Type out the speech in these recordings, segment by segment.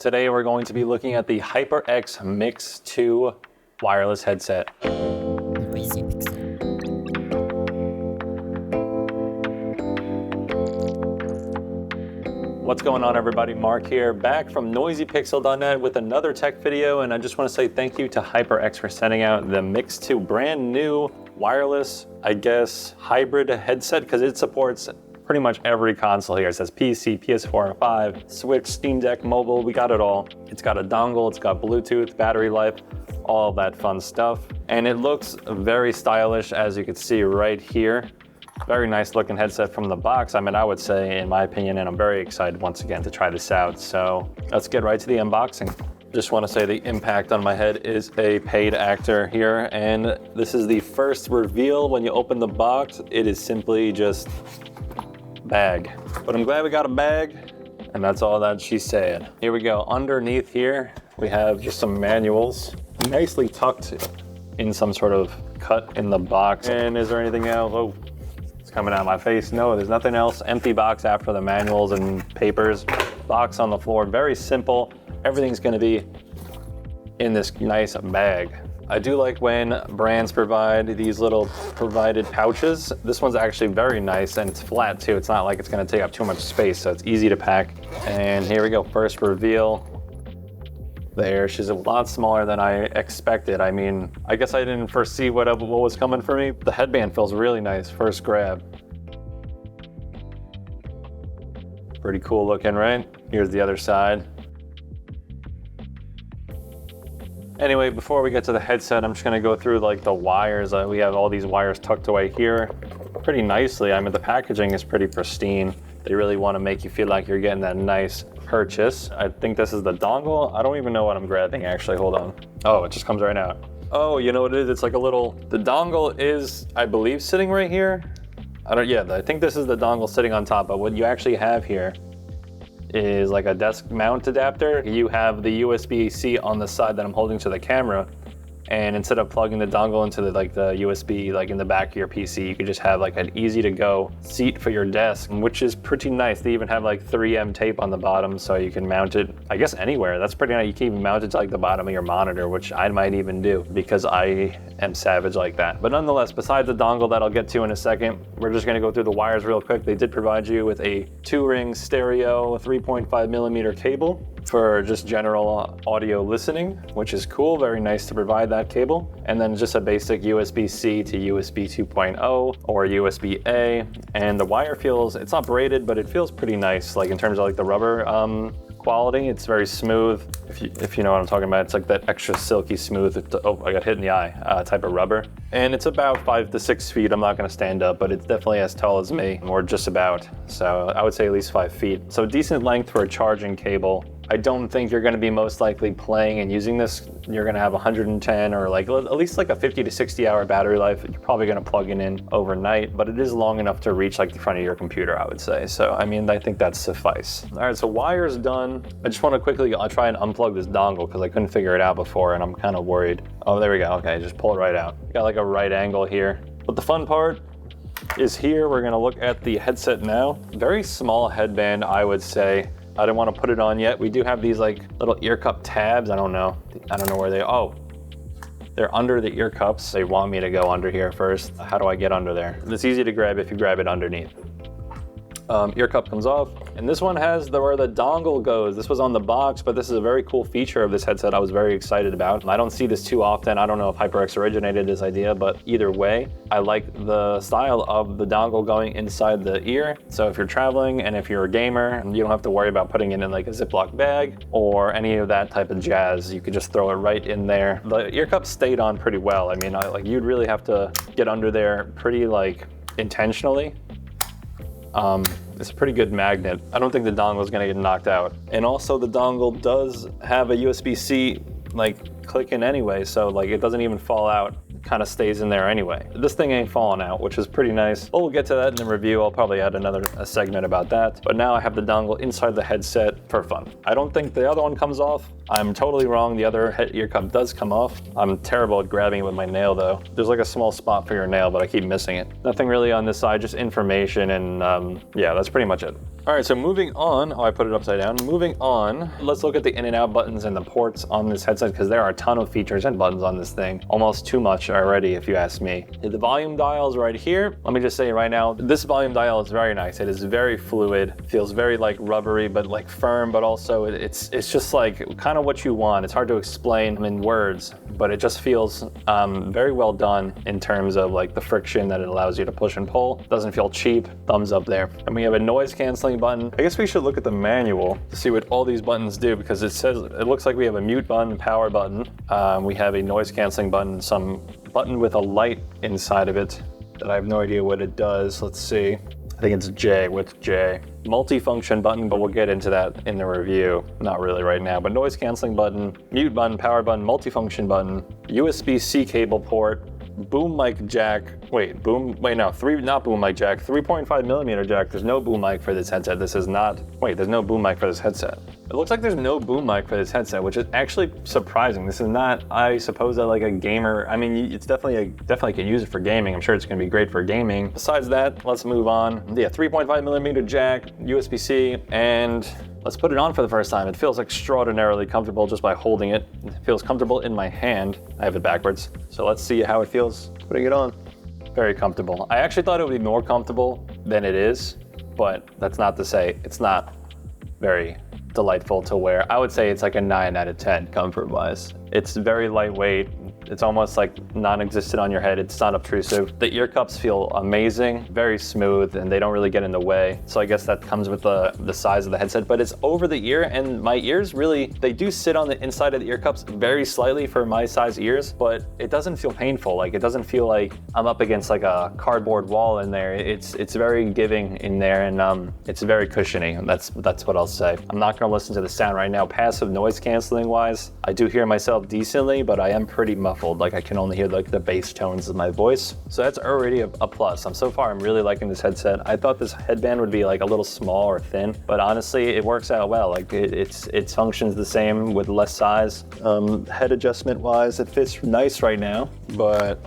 Today we're going to be looking at the HyperX Mix 2 wireless headset. What's going on, everybody? Mark here, back from noisypixel.net with another tech video, and I just want to say thank you to HyperX for sending out the Mix 2 brand new wireless, I guess, hybrid headset, because it supports pretty much every console here. It says PC, PS4 and 5, Switch, Steam Deck, mobile, we got it all. It's got a dongle, it's got Bluetooth, battery life, all that fun stuff. And it looks very stylish, as you can see right here. Very nice looking headset from the box, I mean, I would say, in my opinion, and I'm very excited once again to try this out. So let's get right to the unboxing. Just want to say the impact on my head is a paid actor here, and this is the first reveal. When you open the box, it is simply just bag. But I'm glad we got a bag, and that's all that she said. Here we go. Underneath here, we have just some manuals, nicely tucked in some sort of cut in the box. And is there anything else? Oh, it's coming out of my face. No, there's nothing else. Empty box after the manuals and papers. Box on the floor. Very simple. Everything's going to be in this nice bag. I do like when brands provide these little provided pouches. This one's actually very nice, and it's flat too. It's not like it's gonna take up too much space, so it's easy to pack. And here we go, first reveal. There, she's a lot smaller than I expected. I mean, I guess I didn't foresee what was coming for me. The headband feels really nice, first grab. Pretty cool looking, right? Here's the other side. Anyway, before we get to the headset, I'm just gonna go through like the wires. We have all these wires tucked away here pretty nicely. I mean, the packaging is pretty pristine. They really wanna make you feel like you're getting that nice purchase. I think this is the dongle. I don't even know what I'm grabbing, actually, hold on. Oh, it just comes right out. Oh, you know what it is? It's like a little, the dongle is, I believe, sitting right here. I think this is the dongle sitting on top, but what you actually have here is like a desk mount adapter. You have the USB-C on the side that I'm holding to the camera, and instead of plugging the dongle into the USB like in the back of your PC, you could just have like an easy to go seat for your desk, which is pretty nice. They even have like 3M tape on the bottom, so you can mount it, I guess, anywhere. That's pretty nice. You can even mount it to like the bottom of your monitor, which I might even do because I am savage like that. But nonetheless, besides the dongle that I'll get to in a second, we're just gonna go through the wires real quick. They did provide you with a 2-ring stereo 3.5mm cable for just general audio listening, which is cool. Very nice to provide that cable. And then just a basic USB-C to USB 2.0 or USB-A. And the wire feels, it's not braided, but it feels pretty nice, like in terms of like the rubber quality. It's very smooth. If you know what I'm talking about, it's like that extra silky smooth, oh, I got hit in the eye, type of rubber. And it's about 5 to 6 feet. I'm not gonna stand up, but it's definitely as tall as me, or just about. So I would say at least 5 feet. So decent length for a charging cable. I don't think you're gonna be most likely playing and using this. You're gonna have 110 or like at least like a 50 to 60 hour battery life. You're probably gonna plug it in overnight, but it is long enough to reach like the front of your computer, I would say. So, I mean, I think that's suffice. All right, so wire's done. I just wanna quickly, I'll try and unplug this dongle because I couldn't figure it out before and I'm kind of worried. Oh, there we go, okay, just pull it right out. Got like a right angle here. But the fun part is here. We're gonna look at the headset now. Very small headband, I would say. I don't want to put it on yet. We do have these like little ear cup tabs. I don't know where they, oh, they're under the ear cups. They want me to go under here first. How do I get under there? It's easy to grab if you grab it underneath. Ear cup comes off, and this one has where the dongle goes. This was on the box, but this is a very cool feature of this headset I was very excited about. I don't see this too often. I don't know if HyperX originated this idea, but either way, I like the style of the dongle going inside the ear. So if you're traveling and if you're a gamer, you don't have to worry about putting it in like a Ziploc bag or any of that type of jazz. You could just throw it right in there. The ear cup stayed on pretty well. I mean, like you'd really have to get under there pretty like intentionally. It's a pretty good magnet. I don't think the dongle is gonna get knocked out. And also the dongle does have a USB-C like click in anyway, so like it doesn't even fall out. kind of stays in there anyway. This thing ain't falling out, which is pretty nice. Well, we'll get to that in the review. I'll probably add a segment about that. But now I have the dongle inside the headset for fun. I don't think the other one comes off. I'm totally wrong. The other ear cup does come off. I'm terrible at grabbing it with my nail though. There's like a small spot for your nail, but I keep missing it. Nothing really on this side, just information, and yeah, that's pretty much it. All right, so moving on. Oh, I put it upside down. Moving on, let's look at the in and out buttons and the ports on this headset, because there are a ton of features and buttons on this thing. Almost too much already, if you ask me. The volume dial is right here. Let me just say right now, this volume dial is very nice. It is very fluid, feels very like rubbery, but like firm, but also it's just like kind of what you want. It's hard to explain in words, but it just feels very well done in terms of like the friction that it allows you to push and pull. Doesn't feel cheap. Thumbs up there. And we have a noise canceling button. I guess we should look at the manual to see what all these buttons do, because it looks like we have a mute button, power button. We have a noise canceling button, some button with a light inside of it that I have no idea what it does. Let's see. I think it's J with J. Multi-function button, but we'll get into that in the review. Not really right now, but noise canceling button, mute button, power button, multi-function button, USB-C cable port, boom mic jack. Not boom mic jack, 3.5 millimeter jack. There's no boom mic for this headset. There's no boom mic for this headset. It looks like there's no boom mic for this headset, which is actually surprising. This is not, I suppose, that like a gamer. I mean, it's definitely can use it for gaming. I'm sure it's going to be great for gaming. Besides that, let's move on. Yeah, 3.5 millimeter jack, USB-C, and let's put it on for the first time. It feels extraordinarily comfortable just by holding it. It feels comfortable in my hand. I have it backwards. So let's see how it feels putting it on. Very comfortable. I actually thought it would be more comfortable than it is, but that's not to say it's not very delightful to wear. I would say it's like a 9 out of 10 comfort-wise. It's very lightweight. It's almost like non-existent on your head. It's not obtrusive. The ear cups feel amazing, very smooth, and they don't really get in the way. So I guess that comes with the size of the headset, but it's over the ear, and my ears really, they do sit on the inside of the ear cups very slightly for my size ears, but it doesn't feel painful. Like, it doesn't feel like I'm up against like a cardboard wall in there. It's very giving in there, and it's very cushiony. That's what I'll say. I'm not gonna listen to the sound right now. Passive noise canceling wise, I do hear myself decently, but I am pretty muffled. Like, I can only hear like the bass tones of my voice. So that's already a plus. So far, I'm really liking this headset. I thought this headband would be like a little small or thin, but honestly, it works out well. Like, it functions the same with less size. Head adjustment wise, it fits nice right now, but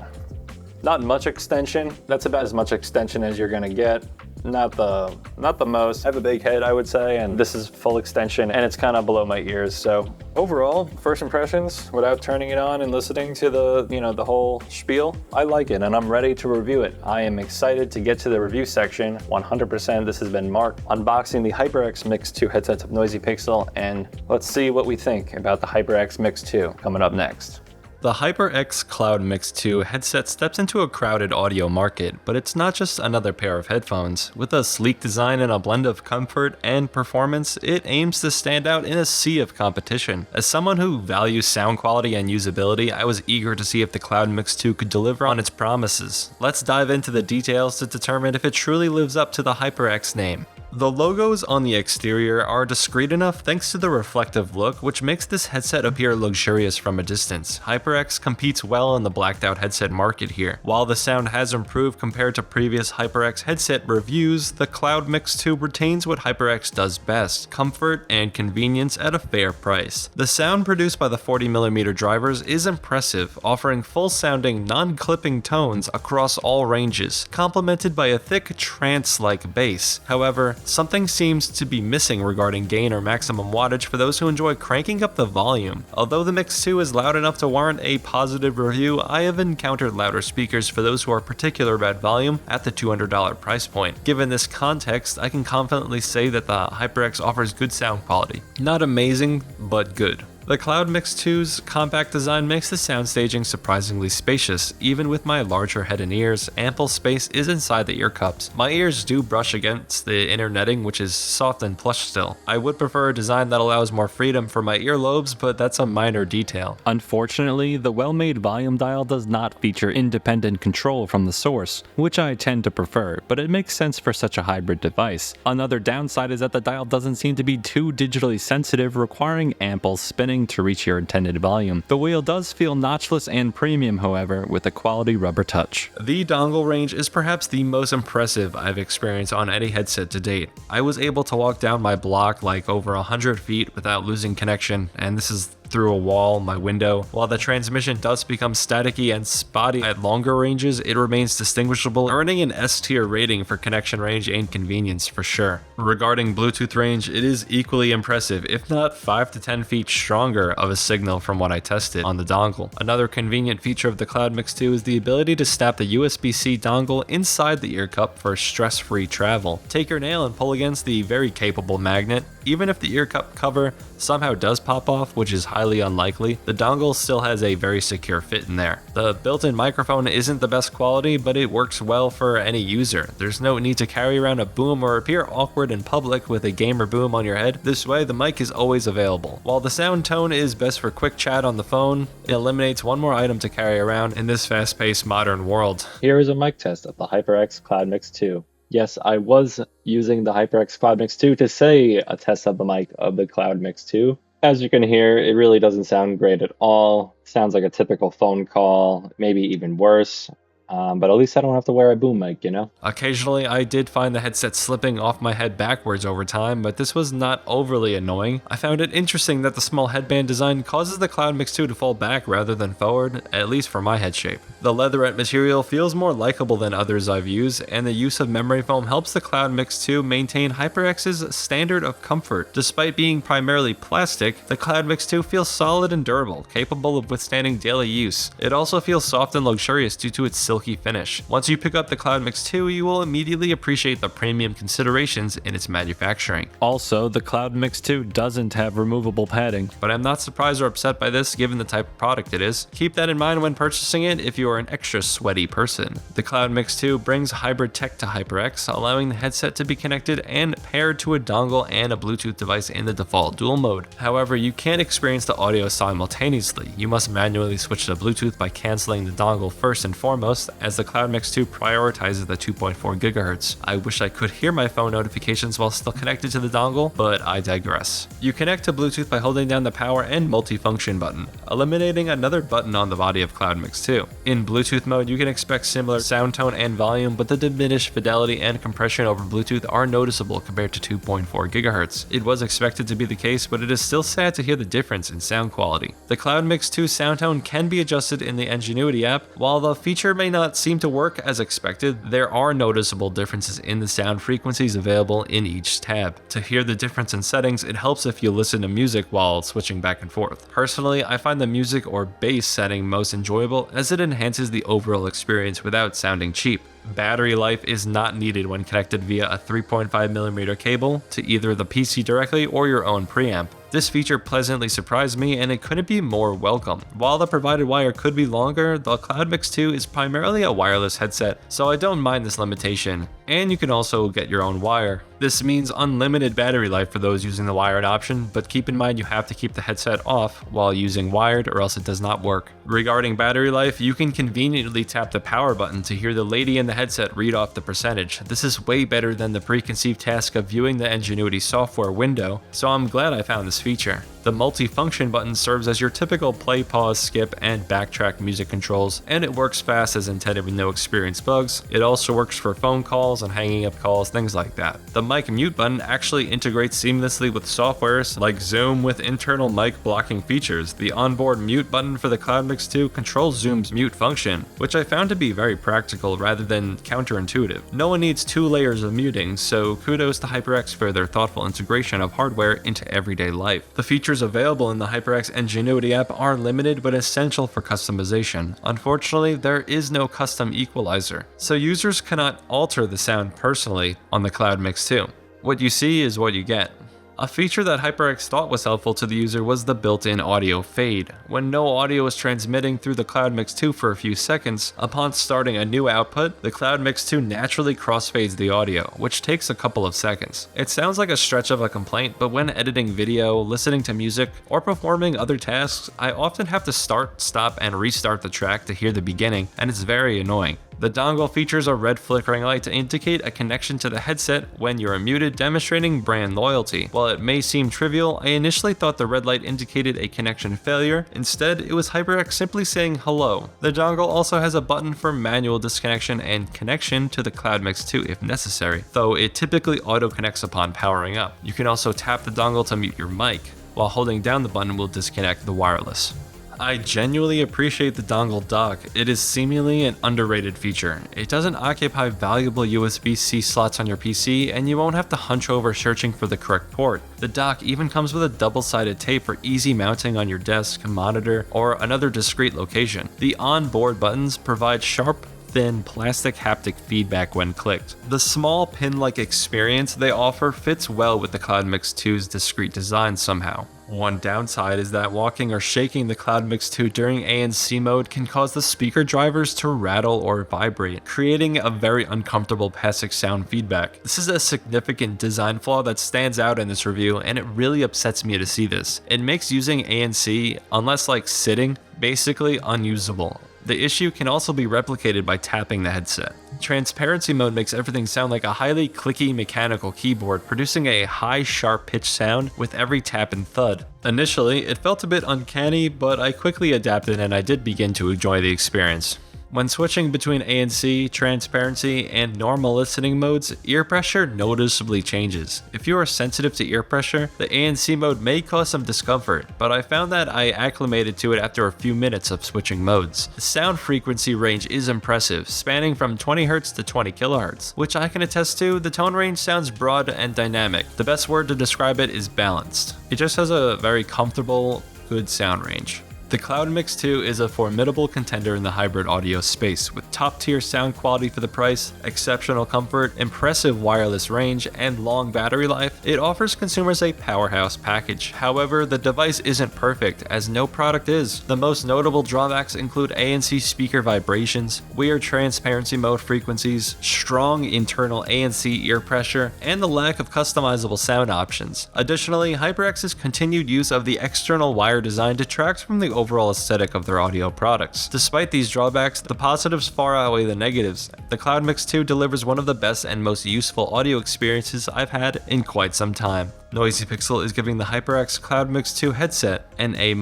not much extension. That's about as much extension as you're gonna get. Not the most. I have a big head, I would say, and this is full extension, and it's kind of below my ears. So overall, first impressions, without turning it on and listening to the whole spiel, I like it, and I'm ready to review it. I am excited to get to the review section. 100%. This has been Mark unboxing the HyperX Mix 2 headsets of Noisy Pixel, and let's see what we think about the HyperX Mix 2 coming up next. The HyperX Cloud Mix 2 headset steps into a crowded audio market, but it's not just another pair of headphones. With a sleek design and a blend of comfort and performance, it aims to stand out in a sea of competition. As someone who values sound quality and usability, I was eager to see if the Cloud Mix 2 could deliver on its promises. Let's dive into the details to determine if it truly lives up to the HyperX name. The logos on the exterior are discreet enough thanks to the reflective look, which makes this headset appear luxurious from a distance. HyperX competes well in the blacked out headset market here. While the sound has improved compared to previous HyperX headset reviews, the Cloud Mix 2 retains what HyperX does best: comfort and convenience at a fair price. The sound produced by the 40mm drivers is impressive, offering full-sounding, non-clipping tones across all ranges, complemented by a thick trance-like bass. However, something seems to be missing regarding gain or maximum wattage for those who enjoy cranking up the volume. Although the Mix 2 is loud enough to warrant a positive review, I have encountered louder speakers for those who are particular about volume at the $200 price point. Given this context, I can confidently say that the HyperX offers good sound quality. Not amazing, but good. The Cloud Mix 2's compact design makes the sound staging surprisingly spacious. Even with my larger head and ears, ample space is inside the ear cups. My ears do brush against the inner netting, which is soft and plush still. I would prefer a design that allows more freedom for my earlobes, but that's a minor detail. Unfortunately, the well-made volume dial does not feature independent control from the source, which I tend to prefer, but it makes sense for such a hybrid device. Another downside is that the dial doesn't seem to be too digitally sensitive, requiring ample spinning swing to reach your intended volume. The wheel does feel notchless and premium, however, with a quality rubber touch. The dongle range is perhaps the most impressive I've experienced on any headset to date. I was able to walk down my block like over 100 feet without losing connection, and this is through a wall, my window. While the transmission does become staticky and spotty at longer ranges, it remains distinguishable, earning an S tier rating for connection range and convenience for sure. Regarding Bluetooth range, it is equally impressive, if not 5 to 10 feet stronger of a signal from what I tested on the dongle. Another convenient feature of the Cloud Mix 2 is the ability to snap the USB-C dongle inside the ear cup for stress-free travel. Take your nail and pull against the very capable magnet. Even if the ear cup cover somehow does pop off, which is highly unlikely, the dongle still has a very secure fit in there. The built-in microphone isn't the best quality, but it works well for any user. There's no need to carry around a boom or appear awkward in public with a gamer boom on your head. This way, the mic is always available. While the sound tone is best for quick chat on the phone, it eliminates one more item to carry around in this fast-paced modern world. Here is a mic test of the HyperX Cloud Mix 2. Yes, I was using the HyperX Cloud Mix 2 to say a test of the mic of the Cloud Mix 2. As you can hear, it really doesn't sound great at all. Sounds like a typical phone call, maybe even worse. But at least I don't have to wear a boom mic, you know? Occasionally, I did find the headset slipping off my head backwards over time, but this was not overly annoying. I found it interesting that the small headband design causes the Cloud Mix 2 to fall back rather than forward, at least for my head shape. The leatherette material feels more likable than others I've used, and the use of memory foam helps the Cloud Mix 2 maintain HyperX's standard of comfort. Despite being primarily plastic, the Cloud Mix 2 feels solid and durable, capable of withstanding daily use. It also feels soft and luxurious due to its silky finish. Once you pick up the Cloud Mix 2, you will immediately appreciate the premium considerations in its manufacturing. Also, the Cloud Mix 2 doesn't have removable padding. But I'm not surprised or upset by this given the type of product it is. Keep that in mind when purchasing it if you are an extra sweaty person. The Cloud Mix 2 brings hybrid tech to HyperX, allowing the headset to be connected and paired to a dongle and a Bluetooth device in the default dual mode. However, you can't experience the audio simultaneously. You must manually switch to Bluetooth by canceling the dongle first and foremost, as the Cloud Mix 2 prioritizes the 2.4 GHz. I wish I could hear my phone notifications while still connected to the dongle, but I digress. You connect to Bluetooth by holding down the power and multifunction button, eliminating another button on the body of Cloud Mix 2. In Bluetooth mode, you can expect similar sound tone and volume, but the diminished fidelity and compression over Bluetooth are noticeable compared to 2.4 GHz. It was expected to be the case, but it is still sad to hear the difference in sound quality. The Cloud Mix 2 sound tone can be adjusted in the Ingenuity app. While the feature may not seem to work as expected, there are noticeable differences in the sound frequencies available in each tab. To hear the difference in settings, it helps if you listen to music while switching back and forth. Personally, I find the music or bass setting most enjoyable as it enhances the overall experience without sounding cheap. Battery life is not needed when connected via a 3.5mm cable to either the PC directly or your own preamp. This feature pleasantly surprised me, and it couldn't be more welcome. While the provided wire could be longer, the Cloud Mix 2 is primarily a wireless headset, so I don't mind this limitation. And you can also get your own wire. This means unlimited battery life for those using the wired option, but keep in mind you have to keep the headset off while using wired or else it does not work. Regarding battery life, you can conveniently tap the power button to hear the lady in the headset read off the percentage. This is way better than the preconceived task of viewing the Ingenuity software window, so I'm glad I found this feature. The multi-function button serves as your typical play, pause, skip, and backtrack music controls, and it works fast as intended with no experience bugs. It also works for phone calls and hanging up calls, things like that. The mic mute button actually integrates seamlessly with softwares like Zoom with internal mic blocking features. The onboard mute button for the Cloud Mix 2 controls Zoom's mute function, which I found to be very practical rather than counterintuitive. No one needs 2 layers of muting, so kudos to HyperX for their thoughtful integration of hardware into everyday life. The features available in the HyperX Ingenuity app are limited but essential for customization. Unfortunately, there is no custom equalizer, so users cannot alter the sound personally on the Cloud Mix 2. What you see is what you get. A feature that HyperX thought was helpful to the user was the built-in audio fade. When no audio is transmitting through the Cloud Mix 2 for a few seconds, upon starting a new output, the Cloud Mix 2 naturally crossfades the audio, which takes a couple of seconds. It sounds like a stretch of a complaint, but when editing video, listening to music, or performing other tasks, I often have to start, stop, and restart the track to hear the beginning, and it's very annoying. The dongle features a red flickering light to indicate a connection to the headset when you are muted, demonstrating brand loyalty. While it may seem trivial, I initially thought the red light indicated a connection failure. Instead, it was HyperX simply saying hello. The dongle also has a button for manual disconnection and connection to the Cloud Mix 2 if necessary, though it typically auto-connects upon powering up. You can also tap the dongle to mute your mic, while holding down the button will disconnect the wireless. I genuinely appreciate the dongle dock. It is seemingly an underrated feature. It doesn't occupy valuable USB-C slots on your PC, and you won't have to hunch over searching for the correct port. The dock even comes with a double-sided tape for easy mounting on your desk, monitor, or another discreet location. The on-board buttons provide sharp, thin plastic haptic feedback when clicked. The small pin-like experience they offer fits well with the Cloud Mix 2's discreet design somehow. One downside is that walking or shaking the Cloud Mix 2 during ANC mode can cause the speaker drivers to rattle or vibrate, creating a very uncomfortable passive sound feedback. This is a significant design flaw that stands out in this review, and it really upsets me to see this. It makes using ANC, unless like sitting, basically unusable. The issue can also be replicated by tapping the headset. Transparency mode makes everything sound like a highly clicky mechanical keyboard, producing a high sharp pitch sound with every tap and thud. Initially, it felt a bit uncanny, but I quickly adapted and I did begin to enjoy the experience. When switching between ANC, transparency, and normal listening modes, ear pressure noticeably changes. If you are sensitive to ear pressure, the ANC mode may cause some discomfort, but I found that I acclimated to it after a few minutes of switching modes. The sound frequency range is impressive, spanning from 20Hz to 20 kHz, which I can attest to. The tone range sounds broad and dynamic. The best word to describe it is balanced. It just has a very comfortable, good sound range. The Cloud Mix 2 is a formidable contender in the hybrid audio space, with top-tier sound quality for the price, exceptional comfort, impressive wireless range, and long battery life. It offers consumers a powerhouse package. However, the device isn't perfect, as no product is. The most notable drawbacks include ANC speaker vibrations, weird transparency mode frequencies, strong internal ANC ear pressure, and the lack of customizable sound options. Additionally, HyperX's continued use of the external wire design detracts from the overall aesthetic of their audio products. Despite these drawbacks, the positives far outweigh the negatives. The Cloud Mix 2 delivers one of the best and most useful audio experiences I've had in quite some time. Noisy Pixel is giving the HyperX Cloud Mix 2 headset an A-.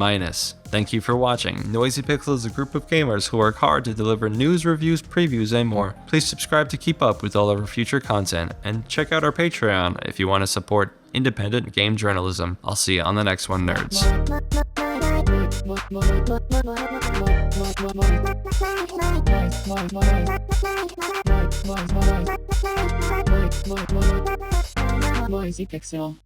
Thank you for watching. Noisy Pixel is a group of gamers who work hard to deliver news, reviews, previews, and more. Please subscribe to keep up with all of our future content, and check out our Patreon if you want to support independent game journalism. I'll see you on the next one, nerds. Noisy Pixel.